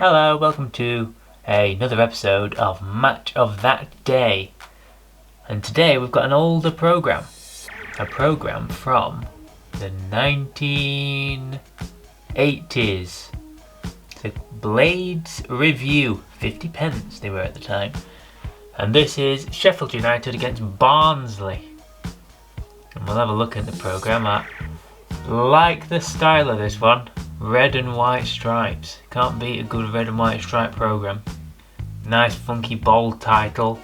Hello, welcome to another episode of Match of That Day. And today we've got an older programme. A programme from the 1980s. The Blades Review. 50 pence they were at the time. And this is Sheffield United against Barnsley. And we'll have a look at the programme. I like the style of this one. Red and white stripes. Can't beat a good red and white stripe programme. Nice funky bold title.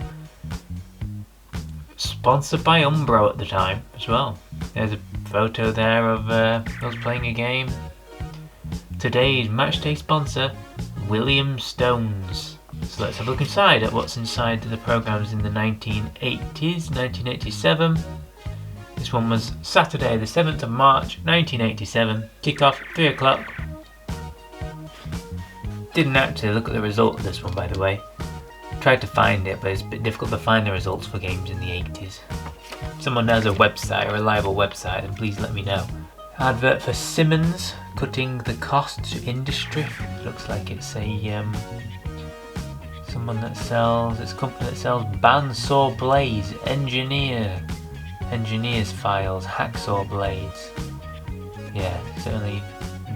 Sponsored by Umbro at the time as well. There's a photo there of us playing a game. Today's matchday sponsor, William Stones. So let's have a look inside at what's inside the programmes in the 1980s, 1987. This one was Saturday the 7th of March 1987, kick-off 3 o'clock. Didn't actually look at the result of this one, by the way. Tried to find it, but it's a bit difficult to find the results for games in the 80s. If someone has a website, a reliable website, then please let me know. Advert for Simmons, cutting the cost to industry. Looks like it's a someone that sells, it's a company that sells bandsaw blades, engineers files, hacksaw blades. Yeah, certainly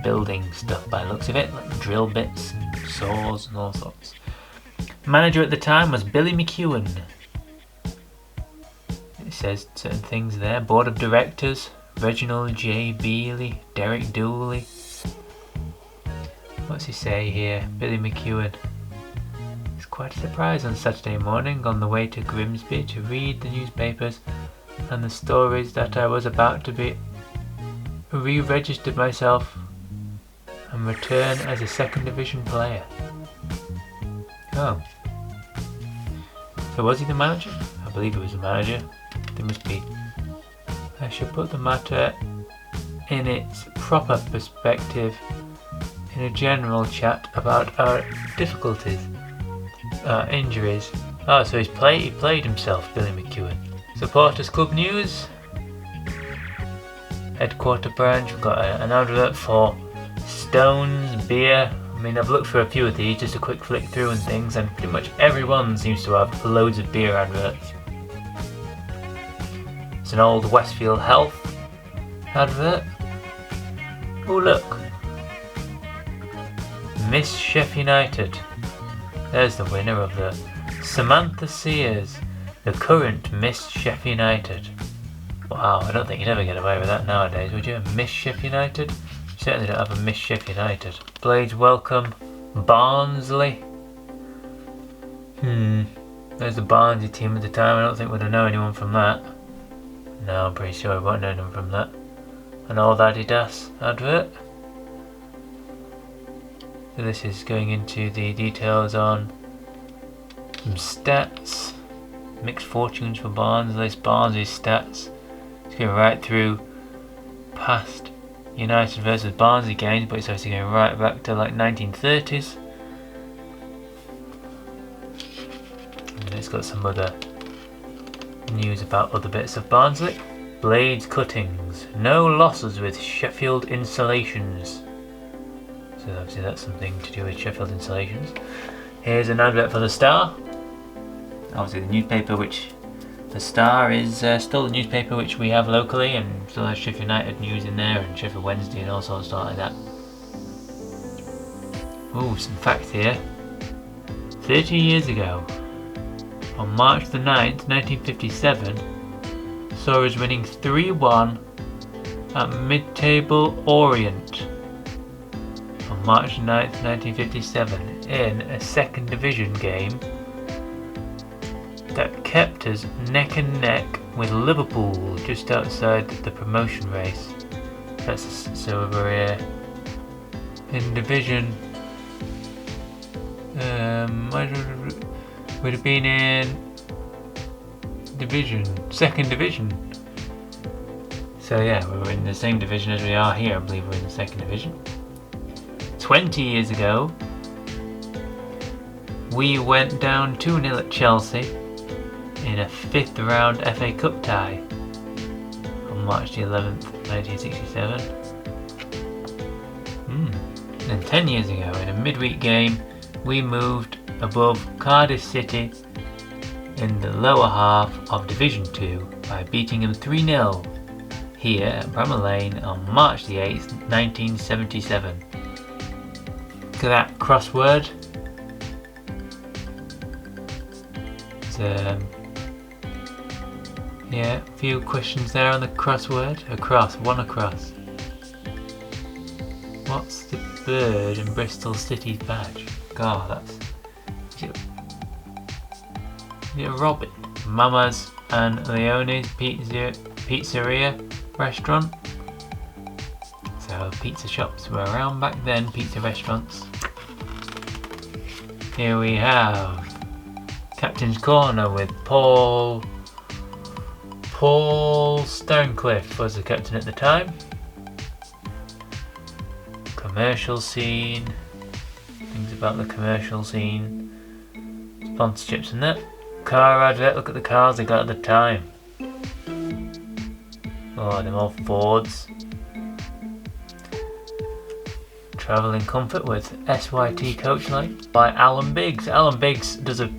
building stuff by the looks of it, like drill bits and saws and all sorts. Manager at the time was Billy McEwen. It says certain things there. Board of Directors, Reginald J. Bealey, Derek Dooley. What's he say here? Billy McEwen. It's quite a surprise on Saturday morning on the way to Grimsby to read the newspapers and the stories that I was about to be re-registered myself and return as a second division player. Oh. So was he the manager? I believe he was the manager. There must be. I should put the matter in its proper perspective in a general chat about our difficulties, injuries. Oh, so he played himself, Billy McEwen. Supporters Club News, Headquarter Branch. We've got an advert for Stones beer. I mean, I've looked for a few of these, just a quick flick through and things, and pretty much everyone seems to have loads of beer adverts. It's an old Westfield Health advert. Oh look, Miss Sheffield United. There's the winner of the Samantha Sears. The current Miss Sheffield United. Wow, I don't think you'd ever get away with that nowadays, would you? Miss Sheffield United? You certainly don't have a Miss Sheffield United. Blades welcome Barnsley. There's the Barnsley team at the time. I don't think we'd have known anyone from that. No, I'm pretty sure we won't know anyone from that. An old Adidas advert. So this is going into the details on some stats. Mixed fortunes for Barnsley's stats. It's going right through past United versus Barnsley games, but it's obviously going right back to like 1930s. And it's got some other news about other bits of Barnsley. Blades cuttings. No losses with Sheffield Insulations. So obviously that's something to do with Sheffield Insulations. Here's an advert for the Star. Obviously the newspaper, which the Star is still the newspaper which we have locally, and still has Sheffield United news in there and Sheffield Wednesday and all sorts of stuff like that. Ooh, some facts here. 30 years ago, on March the 9th, 1957, saw us winning 3-1 at Mid-Table Orient. On March 9th, 1957, in a second division game that kept us neck and neck with Liverpool just outside the promotion race. That's so we're here in division. We'd have been in second division. So yeah, we were in the same division as we are here. I believe we're in the second division. 20 years ago, we went down 2-0 at Chelsea in a 5th round FA Cup tie on March the 11th, 1967. And 10 years ago, in a midweek game, we moved above Cardiff City in the lower half of Division 2 by beating them 3-0 here at Bramall Lane on March the 8th, 1977. Look at that crossword. Yeah, a few questions there on the crossword. One across. What's the bird in Bristol City's badge? God, is it a robin? Mama's and Leone's pizzeria restaurant. So pizza shops were around back then, pizza restaurants. Here we have Captain's Corner with Paul Stonecliffe was the captain at the time. Commercial scene, things about the commercial scene, sponsorships and that. Car advert, look at the cars they got at the time. Oh, them old Fords. Travel in comfort with SYT coach light by Alan Biggs. Alan Biggs does there's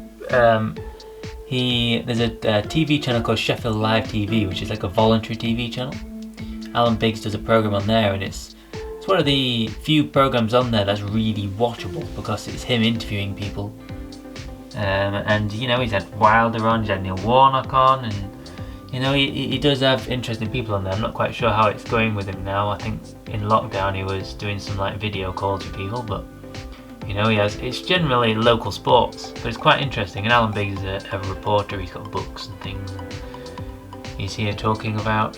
a TV channel called Sheffield Live TV, which is like a voluntary TV channel. Alan Biggs does a program on there, and it's one of the few programs on there that's really watchable because it's him interviewing people. And you know, he's had Wilder on, he's had Neil Warnock on, and you know, he does have interesting people on there. I'm not quite sure how it's going with him now. I think in lockdown he was doing some like video calls with people, but you know, it's generally local sports, but it's quite interesting. And Alan Biggs is a reporter, he's got books and things. He's here talking about,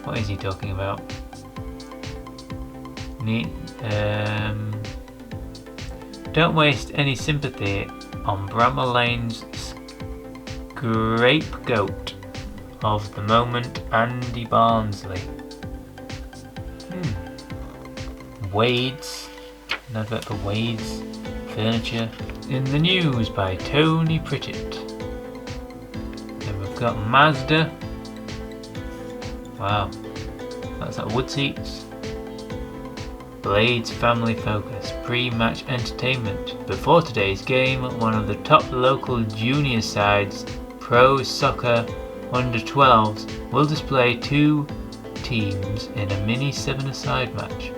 what is he talking about? Don't waste any sympathy on Bramall Lane's scapegoat of the moment, Andy Barnsley. Wade's, an advert for Wade's Furniture. In the news by Tony Pritchett. Then we've got Mazda. Wow, that's at wood seats. Blades Family Focus, pre-match entertainment. Before today's game, one of the top local junior sides, Pro Soccer Under-12s, will display two teams in a mini 7-a-side match.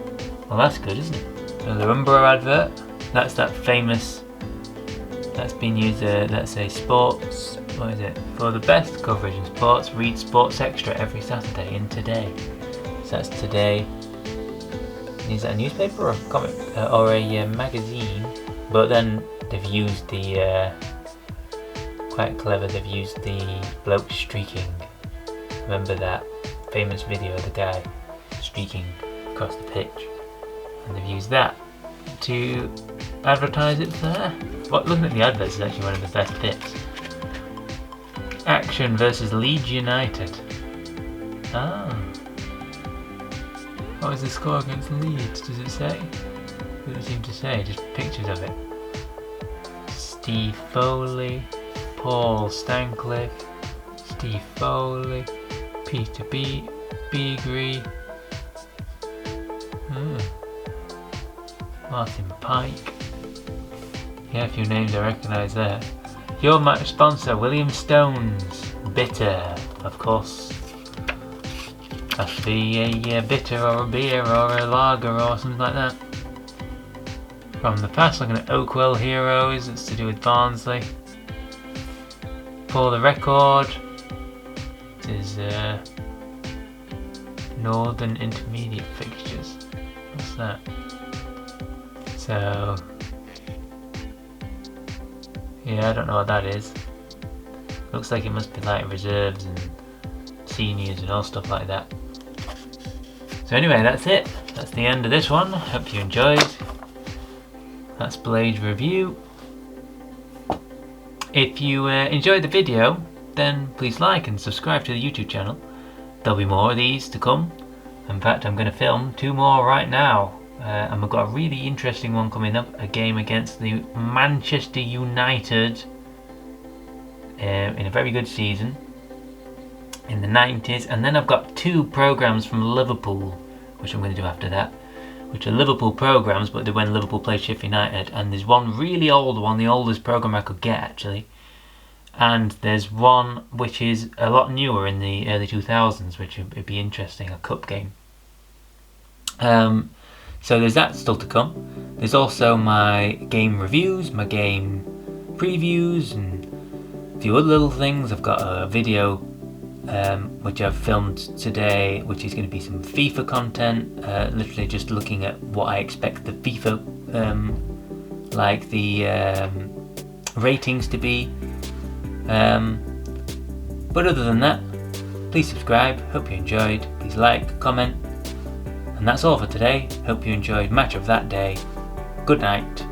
Well, that's good, isn't it? So the Umbro advert, that's that famous, that's been used, let's say sports, what is it? For the best coverage in sports, read Sports Extra every Saturday in Today. So that's Today. Is that a newspaper or a comic or a magazine? But then they've used the quite clever. They've used the bloke streaking. Remember that famous video of the guy streaking across the pitch, and they've used that to advertise it there. Looking at the adverts is actually one of the best bits. Action versus Leeds United. What was the score against Leeds? Does it say? It doesn't seem to say, just pictures of it. Steve Foley, Paul Stancliffe, Steve Foley, Peter Beagrie, Martin Pike. Yeah, a few names I recognise there. Your match sponsor, William Stones, Bitter, of course. Has to be a bitter or a beer or a lager or something like that. From the past, looking at Oakwell Heroes, it's to do with Barnsley. For the record, it is Northern Intermediate fixtures. What's that? So, yeah, I don't know what that is. Looks like it must be like reserves and seniors and all stuff like that. So anyway, that's it. That's the end of this one. Hope you enjoyed. That's Blade's review. If you enjoyed the video, then please like and subscribe to the YouTube channel. There'll be more of these to come. In fact, I'm going to film 2 more right now. And we've got a really interesting one coming up. A game against the Manchester United in a very good season in the 90s. And then I've got 2 programs from Liverpool, which I'm going to do after that, which are Liverpool programmes, but they're when Liverpool play Sheffield United. And there's one really old one, the oldest programme I could get actually. And there's one which is a lot newer in the early 2000s, which would be interesting, a cup game. So there's that still to come. There's also my game reviews, my game previews, and a few other little things. I've got a video which I've filmed today, which is going to be some FIFA content, literally just looking at what I expect the FIFA like the ratings to be. But other than that, please subscribe. Hope you enjoyed. Please like, comment. And that's all for today. Hope you enjoyed Match of That Day. Good night.